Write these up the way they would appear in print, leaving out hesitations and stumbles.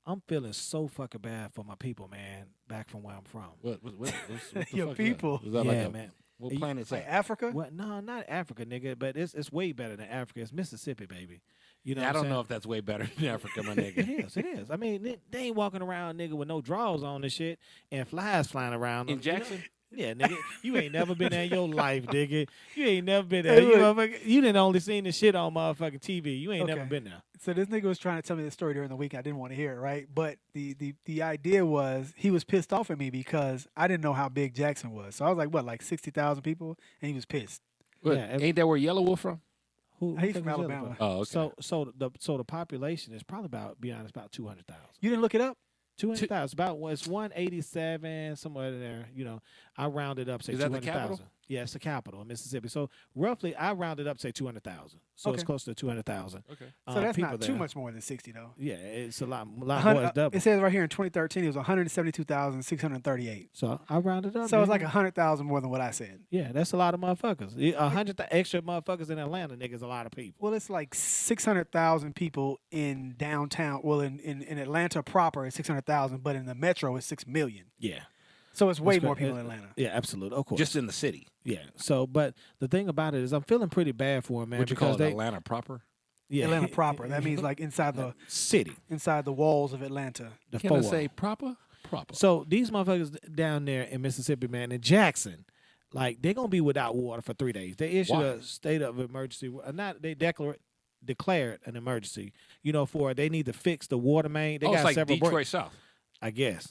I'm feeling so fucking bad for my people, man. Back from where I'm from. What the Your fuck people. is that? Is that Yeah, like a man. what You- planet's Like that? Africa? What? No, not Africa, nigga. But it's way better than Africa. It's Mississippi, baby. You know Yeah, I what I'm don't know saying? if that's way better than Africa, my It nigga. is. It is. I mean, they ain't walking around, nigga, with no drawers on and shit, and flies flying around In them. You know? Jackson? Yeah, nigga. You ain't never been there in your life, nigga. You ain't never been there. Hey, You look. motherfucker. You didn't only seen the shit on motherfucking TV. You ain't never Okay. been there. So this nigga was trying to tell me this story during the week. I didn't want to hear it, right? But the idea was he was pissed off at me because I didn't know how big Jackson was. So I was like, what, like 60,000 people? And he was pissed. What, Yeah, ain't that where Yellow Wolf from? Who He's think from it's Yellow Alabama. Pepper? Oh, okay. So the population is probably about, be honest, about 200,000. You didn't look it up? 200,000. About it's 187 somewhere in there. You know, I rounded up say Is that the 200,000. capital? Yeah, it's the capital of Mississippi. So roughly, I rounded up say 200,000. So it's Okay. close to 200,000. Okay. So that's people not there. too much more than 60, though. Yeah, it's a lot more. It's double. It says right here in 2013 it was 172,638. So I rounded up. So it's nigga. like 100,000 more than what I said. Yeah, that's a lot of motherfuckers. 100 extra motherfuckers in Atlanta, niggas, a lot of people. Well, it's like 600,000 people in downtown. Well, in Atlanta proper, it's 600,000, but in the metro, it's 6 million. Yeah. So it's way That's more great. people in Atlanta. Yeah, absolutely. Of course. Just in the city. yeah. So, but the thing about it is, I'm feeling pretty bad for him, man. Would you because call it they, Atlanta proper? yeah, Atlanta proper. That means like inside city. the walls of Atlanta. The Can I four. say proper? Proper. So these motherfuckers down there in Mississippi, man, in Jackson, like they're gonna be without water for 3 days. They issued Why? a state of emergency. Not they declared an emergency. You know, for they need to fix the water main. They oh, got it's like several Detroit breaks. South. I guess.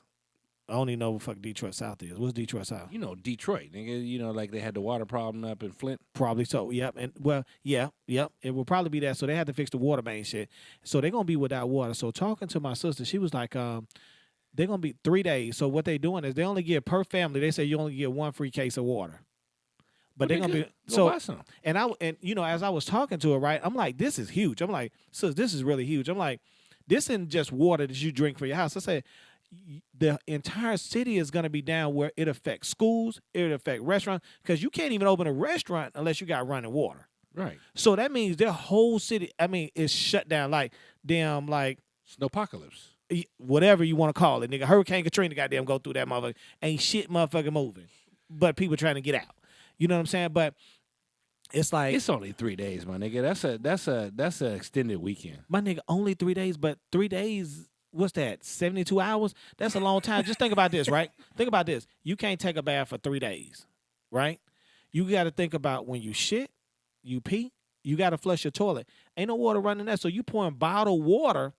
I don't even know what fuck Detroit South is. What's Detroit South? You know, Detroit. Nigga, you know, like they had the water problem up in Flint. Probably so. Yep. And well, yep. It will probably be that. So they had to fix the water main shit. So they're gonna be without water. So talking to my sister, she was like, they're gonna be 3 days. So what they doing is they only give per family. They say you only get one free case of water. But they're gonna be Go buy some. and you know, as I was talking to her, right, I'm like, this is huge. I'm like, sis, this is really huge. I'm like, this isn't just water that you drink for your house. I said, the entire city is going to be down where it affects schools, it affects restaurants, because you can't even open a restaurant unless you got running water. Right. So that means their whole city, I mean, is shut down. Like, damn, like, Snowpocalypse. whatever you want to call it, nigga. Hurricane Katrina, goddamn, go through that motherfucker. Ain't shit motherfucking moving. But people trying to get out. You know what I'm saying? But it's like, It's only 3 days, my nigga. That's a extended weekend. my nigga, only 3 days, but 3 days, what's that, 72 hours? That's a long time. Just think about this, right? Think about this. You can't take a bath for 3 days, right? You got to think about when you shit, you pee, you got to flush your toilet. Ain't no water running there, so you pouring bottled water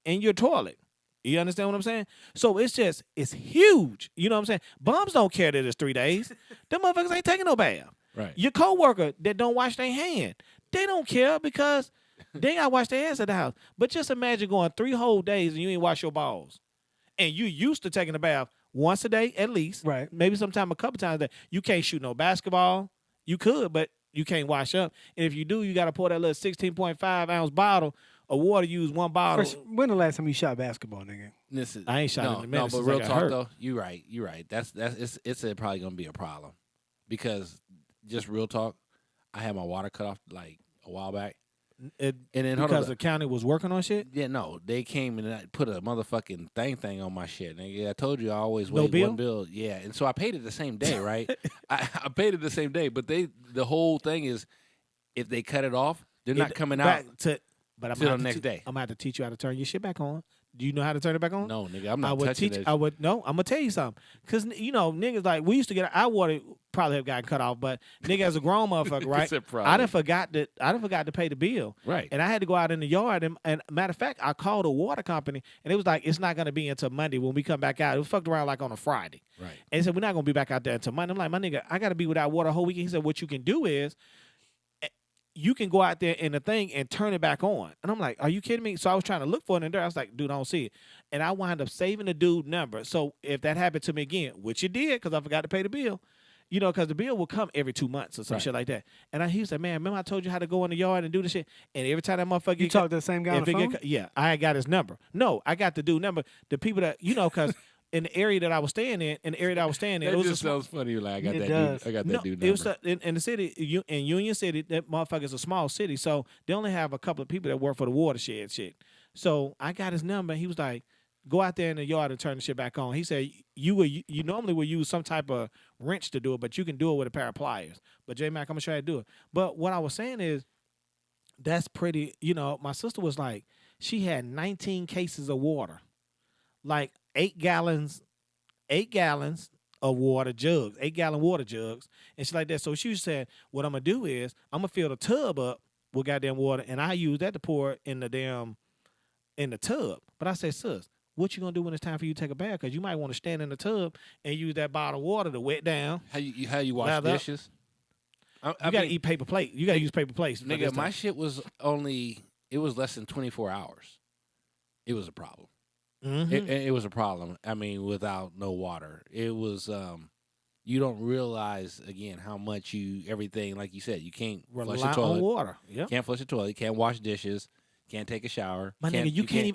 in your toilet. You understand what I'm saying? So it's huge. You know what I'm saying? Bums don't care that it's 3 days. Them motherfuckers ain't taking no bath. Right. Your coworker that don't wash their hand, they don't care because they got to wash their hands at the house. But just imagine going 3 whole days and you ain't wash your balls. And you used to taking a bath once a day at least. Right. Maybe sometime a couple times a day. You can't shoot no basketball. You could, but you can't wash up. And if you do, you got to pour that little 16.5 ounce bottle of water, use one bottle. When the last time you shot basketball, nigga? This is, I ain't shot no, in a minute No, but since I real got talk hurt. though, you're right. That's it's probably gonna be a problem because just real talk, I had my water cut off like a while back, It, and then hold because on, the county was working on shit. yeah, no, they came and put a motherfucking thing on my shit, nigga. I told you I always No wait bill? one bill, yeah, and so I paid it the same day, right? I paid it the same day, but the whole thing is if they cut it off, they're not coming out. back to. But I'm till gonna the have to next day. I'm gonna have to teach you how to turn your shit back on. Do you know how to turn it back on? No, nigga, I'm I not would touching teach. that. I would no. I'm gonna tell you something, cause you know niggas like we used to get our water probably have gotten cut off, but nigga as a grown motherfucker, right? said probably. I done forgot to pay the bill, Right. And I had to go out in the yard, and matter of fact, I called a water company, and it was like it's not gonna be until Monday when we come back out. It was fucked around like on a Friday, Right. and he said we're not gonna be back out there until Monday. I'm like, my nigga, I gotta be without water a whole weekend. He said what you can do is you can go out there in the thing and turn it back on. And I'm like, are you kidding me? So I was trying to look for it in there. I was like, dude, I don't see it. And I wound up saving the dude number. So if that happened to me again, which it did because I forgot to pay the bill, you know, because the bill will come every 2 months or some Right. shit like that. And he said, man, remember I told you how to go in the yard and do the shit? And every time that motherfucker You talk to the same guy on if the it phone? get, yeah, I got his number. No, I got the dude number. The people that, you know, because in the area that I was staying in, That it was a just small, sounds funny. Like I got It that does. dude. I got that no, dude it was number. in the city, in Union City, that motherfucker's a small city, so they only have a couple of people that work for the watershed shit. So I got his number. He was like, "Go out there in the yard and turn the shit back on." He said, You normally would use some type of wrench to do it, but you can do it with a pair of pliers." But J Mac, I'm gonna show you how to do it. But what I was saying is, that's pretty. My sister was like, she had 19 cases of water, like 8 gallons, 8 gallons of water jugs, 8 gallon water jugs, and shit like that. So she said, "What I'm gonna do is I'm gonna fill the tub up with goddamn water, and I use that to pour in the tub." But I said, "Sis, what you gonna do when it's time for you to take a bath? Because you might want to stand in the tub and use that bottle of water to wet down. How you wash lather up. dishes? I You gotta mean, eat paper plate. You gotta use paper plates." for nigga, this my time. shit was it was less than 24 hours. It was a problem. Mhm. It was a problem. I mean, without no water, it was. You don't realize again how much everything like you said. You can't flush Rely the on toilet. water. Yeah, Can't flush the toilet. Can't wash dishes. Can't take a shower. my nigga,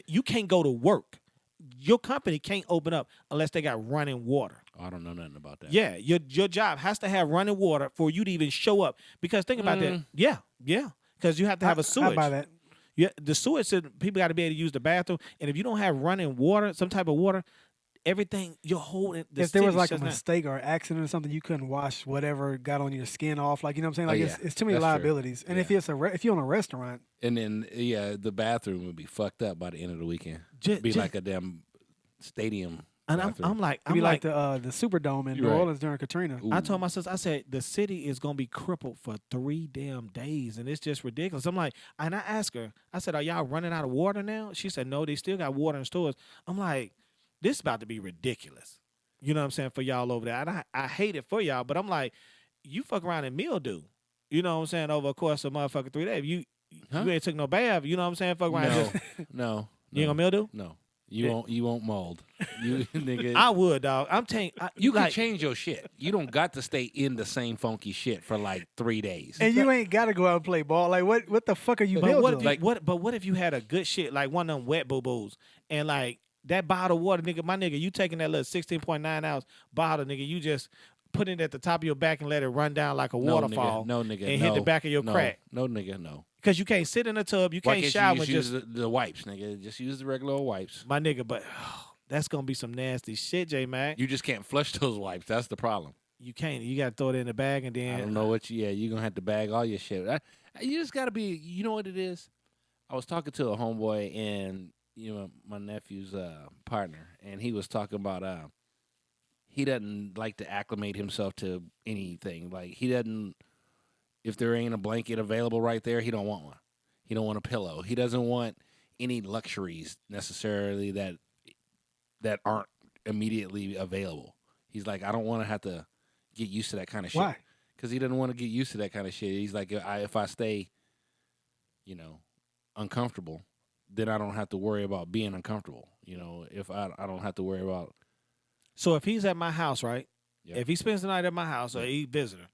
you can't go to work. Your company can't open up unless they got running water. Oh, I don't know nothing about that. Yeah, your job has to have running water for you to even show up. Because think about that. Yeah, yeah. Because you have to have a I sewage. buy that. Yeah, the sewage people got to be able to use the bathroom. And if you don't have running water, some type of water, everything you're holding. If there was like a mistake or accident or something, you couldn't wash whatever got on your skin off. Like, you know what I'm saying? Like, yeah. it's too many That's true. liabilities. And if Yeah. it's if you're in a restaurant, And then the bathroom would be fucked up by the end of the weekend. Be like a damn stadium. And bathroom. I'm like, it'd be like the Superdome in New Right. Orleans during Katrina. Ooh. I told my sister, I said, the city is gonna be crippled for 3 damn days, and it's just ridiculous. I'm like, and I asked her, I said, "Are y'all running out of water now?" She said, "No, they still got water in stores." I'm like, this is about to be ridiculous. You know what I'm saying, for y'all over there. And I hate it for y'all, but I'm like, you fuck around and mildew. You know what I'm saying, over a course of motherfucking 3 days. You ain't took no bath, you know what I'm saying? Fuck around. No, Just, no, you ain't gonna mildew? no. You won't mold. You nigga. I would, dog. I'm telling You can like, change your shit. You don't got to stay in the same funky shit for like 3 days. And you ain't got to go out and play ball. Like, what the fuck are you But what if building? you, what if you had a good shit, like one of them wet boo-boos, and like that bottle of water, nigga, my nigga, you taking that little 16.9 ounce bottle, nigga, you just put it at the top of your back and let it run down like a waterfall. No nigga. And no, hit the back of your no, crack. No nigga. No. Because you can't sit in a tub, you Why can't can't shower you and just just use the wipes, nigga? Just use the regular wipes. my nigga, but that's gonna be some nasty shit, J Mac. You just can't flush those wipes. That's the problem. You can't. You gotta throw it in the bag and then I don't know what you. Yeah, you're gonna have to bag all your shit. You just gotta be. You know what it is. I was talking to a homeboy and my nephew's partner, and he was talking about he doesn't like to acclimate himself to anything. Like he doesn't. If there ain't a blanket available right there, he don't want one. He don't want a pillow. He doesn't want any luxuries necessarily that aren't immediately available. He's like, I don't want to have to get used to that kind of shit. Why? Because he doesn't want to get used to that kind of shit. He's like, if I stay, uncomfortable, then I don't have to worry about being uncomfortable. If I don't have to worry about. So if he's at my house, right? Yeah. If he spends the night at my house or he visitor,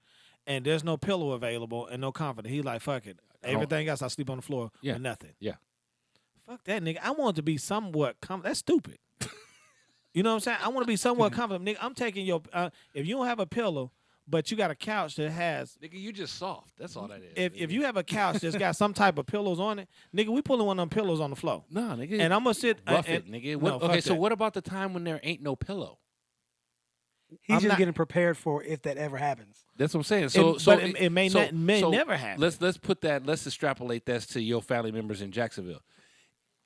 and there's no pillow available and no comforter, he like, fuck it. Everything else, I sleep on the floor Yeah. with nothing. Yeah. Fuck that, nigga. I want it to be somewhat That's stupid. You know what I'm saying? I want to be somewhat comfortable, nigga. I'm taking your. If you don't have a pillow, but you got a couch that has. Nigga, you just soft. That's all that is. If you have a couch that's got some type of pillows on it, nigga, we pulling one of them pillows on the floor. Nah, nigga. And I'm gonna sit. rough and, it, nigga. no, Okay, fuck so that. what about the time when there ain't no pillow? He's I'm just not- getting prepared for if that ever happens. That's what I'm saying. But it may never happen. Let's put that. Let's extrapolate that to your family members in Jacksonville.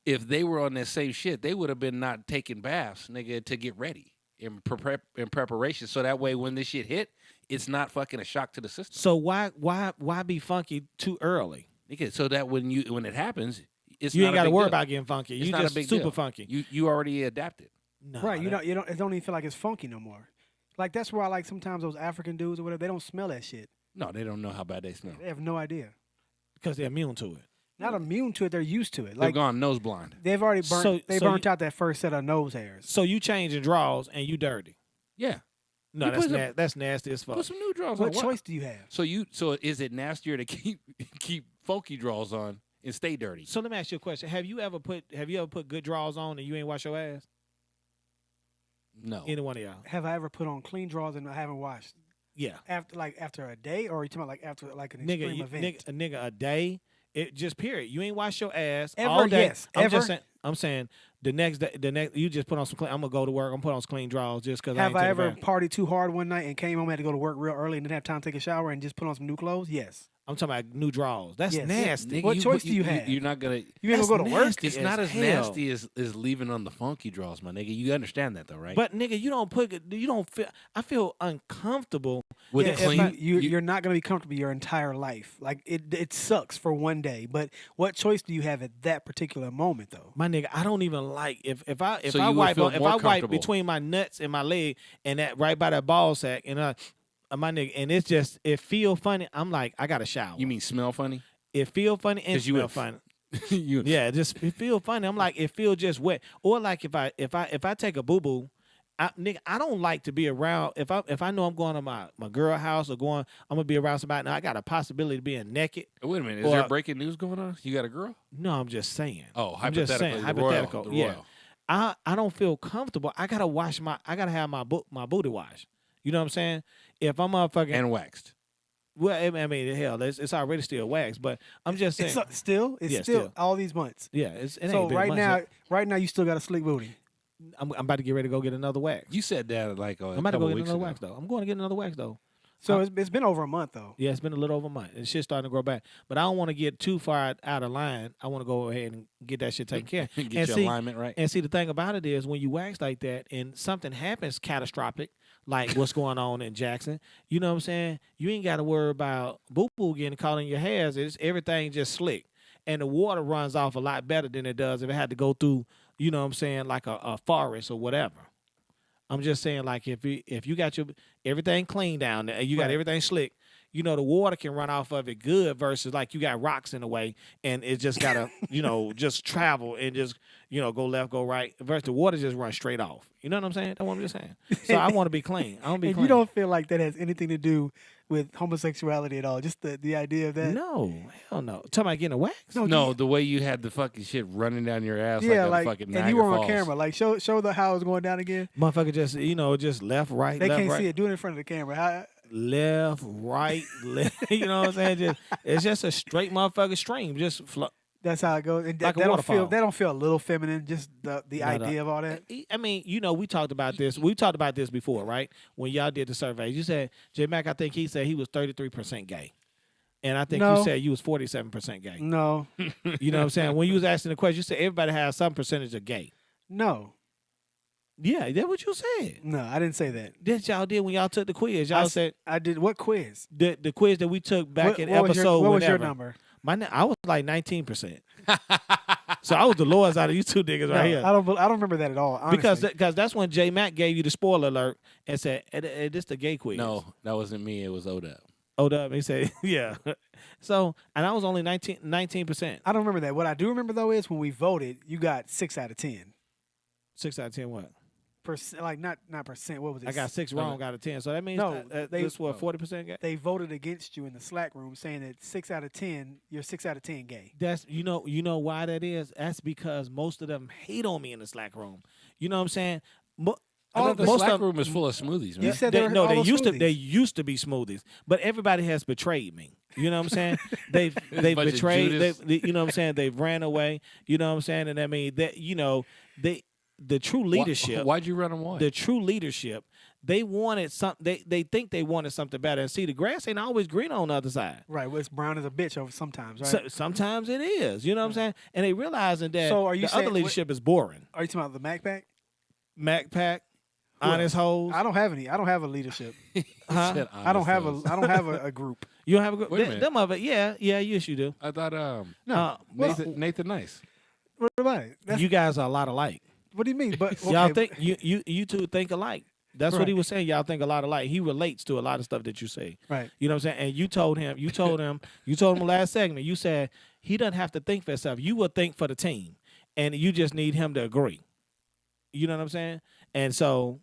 If they were on that same shit, they would have been not taking baths, nigga, to get ready in preparation. So that way, when this shit hit, it's not fucking a shock to the system. So why be funky too early? Nigga, so that when it happens, it's You not ain't a got to big worry deal. about getting funky. It's You not just a big super deal. funky. You already adapted. No, Right. You that- don't. It don't even feel like it's funky no more. Like that's why I like sometimes those African dudes or whatever, they don't smell that shit. No, they don't know how bad they smell. They have no idea. because they're immune to it. Not immune to it. They're used to it. They've Like gone nose blind. they've already burnt. So- they so burnt out that first set of nose hairs. So you changing draws and you dirty. Yeah. No, You that's put that's nasty as fuck. Put some new draws What on. choice do you have? So is it nastier to keep funky draws on and stay dirty? So let me ask you a question: Have you ever put good draws on and you ain't wash your ass? No. Any one of y'all? Have I ever put on clean drawers and I haven't washed Yeah, after a day, or are you talking about like after like an nigga, extreme event? nigga, a day It just period. You ain't wash your ass Ever, all day. yes. I'm Ever? just saying. I'm saying the next day, you just put on some clean. I'm gonna go to work. I'm gonna put on some clean drawers just because I Have ain't I taking a ever bath. partied too hard one night and came home and had to go to work real early and didn't have time to take a shower and just put on some new clothes? Yes. I'm talking about new drawers. That's Yes. nasty. Nigga, What choice do you have? You're not gonna. You ain't That's gonna go to work? nasty It's as not as hell. nasty as leaving on the funky draws, my nigga. You understand that though, right? But nigga, you don't put. You don't feel. I feel uncomfortable. with Yes, clean, but you're not going to be comfortable your entire life. Like it sucks for one day, but what choice do you have at that particular moment, though? My nigga, I don't even like if I So you would wipe feel if more I wipe comfortable. between my nuts and my leg and that right by that ball sack and my nigga and it's just it feel funny. I'm like I got to shower. you mean smell funny? it feel funny and 'Cause you smell would- funny. you, Yeah, just it feel funny. I'm like it feel just wet. Or like if I take a boo boo, nigga, I don't like to be around if I know I'm going to my girl house or going I'm gonna be around somebody. Now I got a possibility of being naked. Wait a minute. Is Or- there breaking news going on? You got a girl? No, I'm just saying. Oh, I'm just hypothetically. saying, the royal, hypothetical, the yeah. royal. I don't feel comfortable. I gotta have my booty washed. You know what I'm saying? If I'm motherfucking And waxed. well, I mean hell, it's already still wax, but I'm just saying. It's still Yeah, still still. all these months. Yeah, it So ain't been right months. now you still got a slick booty. I'm about to get ready to go get another wax. You said that like a I'm about to couple go get weeks another ago. wax though. I'm going to get another wax though. So it's been over a month though. Yeah, it's been a little over a month. And shit's starting to grow back. But I don't want to get too far out of line. I want to go ahead and get that shit taken care of. Get And your see, alignment right. And see, the thing about it is when you wax like that and something happens catastrophic, like what's going on in Jackson, you know what I'm saying? You ain't got to worry about boo-boo getting caught in your hairs. It's everything just slick. And the water runs off a lot better than it does if it had to go through, you know what I'm saying, like a forest or whatever. I'm just saying, like, if you got your everything clean down there, you got Right. everything slick, you know, the water can run off of it good versus like you got rocks in the way and it just gotta, just travel and just, go left, go right. Versus the water just runs straight off. You know what I'm saying? That's what I'm just saying. So I want to be clean. I want to be And clean. you don't feel like that has anything to do with homosexuality at all. Just the idea of that. No, hell no. Talking about getting a wax? No, the way you had the fucking shit running down your ass Yeah, like like a fucking and Niagara you were on Falls. camera. Like show the how it was going down again. Motherfucker just, just left, right, They left, can't right. see it. Do it in front of the camera. How, Left, right, left. You know what I'm saying? It's just a straight motherfucking stream. Just that's how it goes. And Like a that don't waterfall. feel. That don't feel a little feminine. Just the Not idea of all that. I mean, we talked about this. We talked about this before, right? When y'all did the survey, you said J Mac. I think he said he was 33% gay, and I think you No. said you was 47% gay. No, You know what I'm saying? When you was asking the question, you said everybody has some percentage of gay. no, Yeah, that's what you said. no. I didn't say that. That's y'all did when y'all took the quiz. Y'all said I did what quiz? the quiz that we took back What, in what was episode. your, what was your whenever. number? I was like 19%. So I was the lowest out of you two niggas right here. I don't remember that at all. Honestly. Because that's when J Mac gave you the spoiler alert and said, this the gay quiz. No, that wasn't me. It was Odell. Hold up. He said, yeah. So, and I was only 19%. I don't remember that. What I do remember though is when we voted, you got 6 out of 10. 6 out of 10 what? Percent, like not percent. What was it? I got 6 wrong out of 10. So that means No, they- this what, 40% gay? They voted against you in the Slack room, saying that 6 out of 10, you're 6 out of 10 gay. That's you know why that is? That's because most of them hate on me in the Slack room. You know what I'm saying? I thought the most Slack of room is full of smoothies, man. You said they no, were they all used to. smoothies. They used to be smoothies, but everybody has betrayed me. You know what I'm saying? They've bunch of betrayed. Judas. You know what I'm saying? They've ran away. You know what I'm saying? And I mean that. The true leadership. Why'd you run them away? The true leadership. They wanted something. They think they wanted something better. And see, the grass ain't always green on the other side. Right. Well, it's brown as a bitch over sometimes, right? So, sometimes it is. You know what I'm saying? And they realizing that So are you the saying- other leadership is boring. Are you talking about the Mac Pack? Mac Pack, Who honest hoes. I don't have any. I don't have a leadership. Huh? Said I don't have honest a. I don't have a group. You don't have a good. Wait a minute. Them of it. Yeah. Yes, you do. I thought No. Nathan Nice. What about it? You guys are a lot alike. What do you mean? But okay, Y'all think you two think alike. That's what he Right. was saying. Y'all think a lot alike. He relates to a lot of stuff that you say. right? You know what I'm saying? And you told him last segment. You said he doesn't have to think for himself. You will think for the team, and you just need him to agree. You know what I'm saying? And so,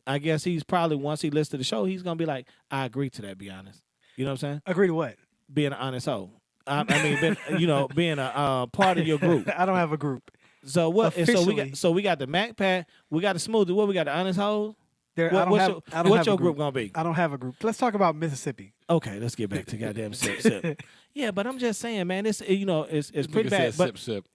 I guess he's probably once he listens to the show, he's gonna be like, I agree to that. Be honest. You know what I'm saying? Agree to what? Being an honest hoe. I mean, being a part of your group. I don't have a group. So what? And Officially. so we got the Mac Pack. We got the Smoothie. What we got? The honest hoes. There, I don't What's have. your, I don't what's have a your group gonna be? I don't have a group. Let's talk about Mississippi. Okay, let's get back to goddamn sip. Yeah, but I'm just saying, man, it's it's pretty Nigga bad. said But sip.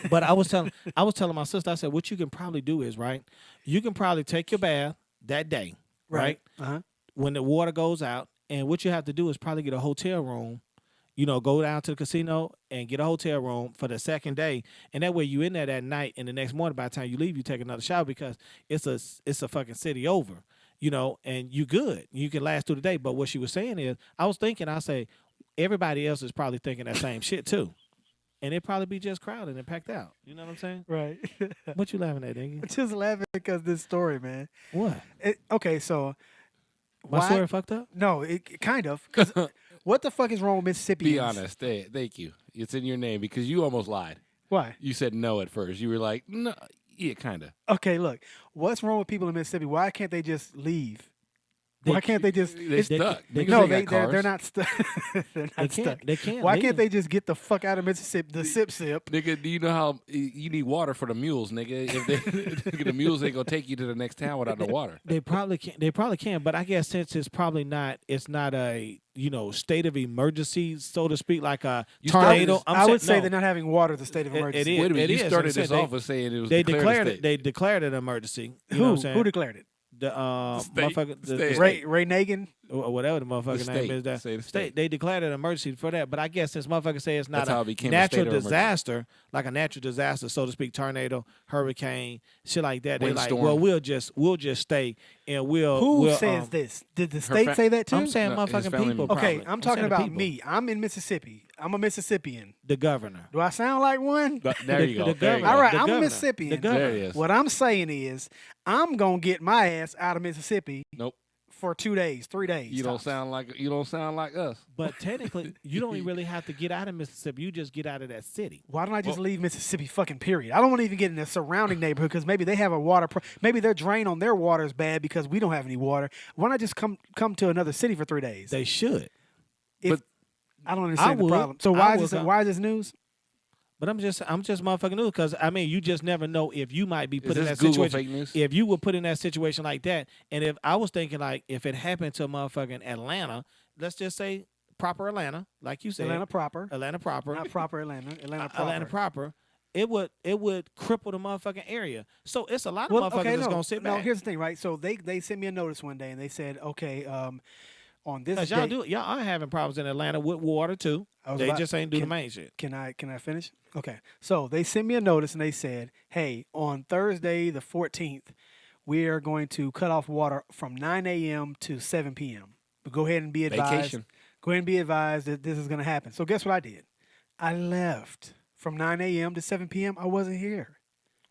but I was telling my sister, I said, what you can probably do is right. You can probably take your bath that day, right? Uh-huh. When the water goes out, and what you have to do is probably get a hotel room. Go down to the casino and get a hotel room for the second day, and that way you in there that night, and the next morning by the time you leave, you take another shower because it's a fucking city over, and you good. You can last through the day. But what she was saying is, I was thinking, I say, everybody else is probably thinking that same shit too, and it probably be just crowded and packed out. You know what I'm saying? Right. What you laughing at, nigga? Just laughing because this story, man. What? Okay, so My why? story fucked up? No, it kind of. 'Cause what the fuck is wrong with Mississippi? Be honest. Thank you. It's in your name because you almost lied. Why? You said no at first. You were like, no, yeah, kind of. Okay, look. What's wrong with people in Mississippi? Why can't they just leave? Why can't they just? They stuck. they- Niggas No, ain't got they're cars. not stuck. They're not They stuck. can't. They can't. Why leave. can't they just get the fuck out of Mississippi? The sip. Nigga, do you know how you need water for the mules, nigga? If they, the mules ain't gonna take you to the next town without the water. They probably can. They probably can. But I guess since it's probably not. It's not a state of emergency, so to speak, like a You tornado. started I would say they're not having water at the state of It- it emergency. is. Wait a minute, you is, started like I this said, off with saying it was They declared a declared state. it. They declared it an emergency. You know what I'm saying? Who declared it? The state. motherfucker, The the state. Ray Nagin. or whatever the motherfucking The name state. is. That Say the state. They declared an emergency for that. But I guess since motherfucker say it's not That's how a it became a natural state of emergency. disaster, like a natural disaster, so to speak, tornado, hurricane, shit like that. They like, Windstorm. well, we'll just stay and Who we'll, says this? Did the state fa- say that too? I'm saying No, his motherfucking family people. members. Okay, probably. I'm talking saying the about people. me. I'm in Mississippi. I'm a Mississippian. The governor. Do I sound like one? There you go. The There you governor. go. All right, The I'm a governor. Mississippian. The governor. There it is. What I'm saying is, I'm gonna get my ass out of Mississippi Nope. for 2 days, 3 days. You don't tops. sound like us. But technically, you don't even really have to get out of Mississippi. You just get out of that city. Why don't I just leave Mississippi? Fucking period. I don't want to even get in the surrounding neighborhood because maybe they have a water. Maybe their drain on their water is bad because we don't have any water. Why not just come to another city for 3 days? They should. If, but I don't understand the would. problem. So I why would is this? come. Why is this news? But I'm just motherfucking new because I mean you just never know if you might be Is put in this that Google situation. fake news? If you were put in that situation like that, and if I was thinking like if it happened to motherfucking Atlanta, let's just say proper Atlanta, like you said, Atlanta proper, Atlanta proper, not proper Atlanta. Atlanta proper. Atlanta proper. It would cripple the motherfucking area. So it's a lot of Well, motherfuckers okay, that's no, gonna sit no. back. Here's the thing, right? So they sent me a notice one day and they said, okay, on this Cause day, y'all are having problems in Atlanta with water too. I was They about- just ain't do the can- main shit. Can I finish? Okay. So they sent me a notice and they said, "Hey, on Thursday the 14th, we are going to cut off water from 9 a.m. to 7 p.m. But go ahead and be advised. Vacation. Go ahead and be advised that this is going to happen." So guess what I did? I left from 9 a.m. to 7 p.m. I wasn't here.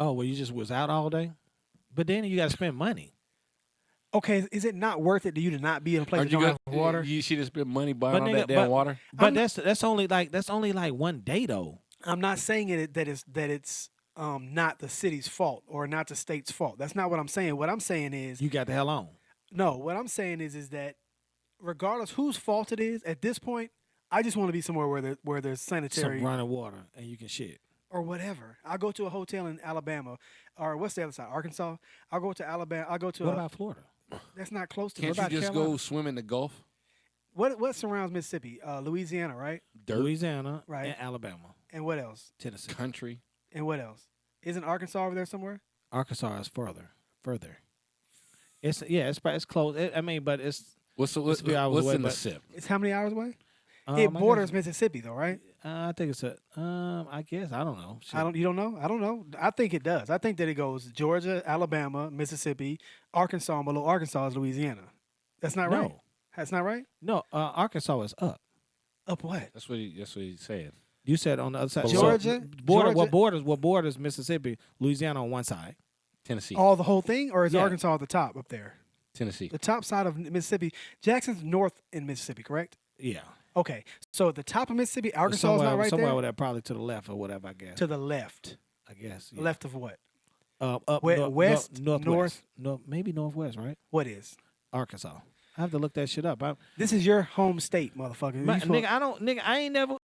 Oh well, you just was out all day. But then you got to spend money. Okay, is it not worth it to you to not be in a place Aren't that you don't got have water? You should have spent money buying But all nigga, that damn water. But I'm- that's only like one day though. I'm not saying that it's not the city's fault or not the state's fault. That's not what I'm saying. What I'm saying is You got the hell on. no. What I'm saying is that regardless whose fault it is, at this point, I just want to be somewhere where there's sanitary Some running water and you can shit. or whatever. I'll go to a hotel in Alabama or what's the other side? Arkansas. I'll go to Alabama. I'll go to What about Florida? that's not close to. Can't What you about just Carolina? go swim in the Gulf? What surrounds Mississippi? Louisiana, right? Dirt Louisiana Right. and Alabama, And what else? Tennessee. country. And what else? Isn't Arkansas over there somewhere? Arkansas is further. It's close. I mean, but it's What's It's a few hours what's away, in the but- SIP? It's how many hours away? I It guess- borders Mississippi, though, right? I think it's a. I guess I don't know. Shit. You don't know? I don't know. I think it does. I think that it goes Georgia, Alabama, Mississippi, Arkansas, and below Arkansas is Louisiana. That's not right. No. That's not right. No, Arkansas is up. Up what? That's what he's saying. You said on the other side. Georgia? What Georgia? borders Mississippi? Louisiana on one side. Tennessee. All the whole thing, or is Yeah. Arkansas at the top up there? Tennessee. The top side of Mississippi. Jackson's north in Mississippi, correct? Yeah. Okay. So at the top of Mississippi, Arkansas is somewhere, not right somewhere there. with that, probably to the left or whatever. I guess. To the left. I guess. Yeah. Left of what? Up west, northwest. Maybe northwest, right? What is? Arkansas. I have to look that shit up. This is your home state, motherfucker. You supposed- Nigga, I ain't never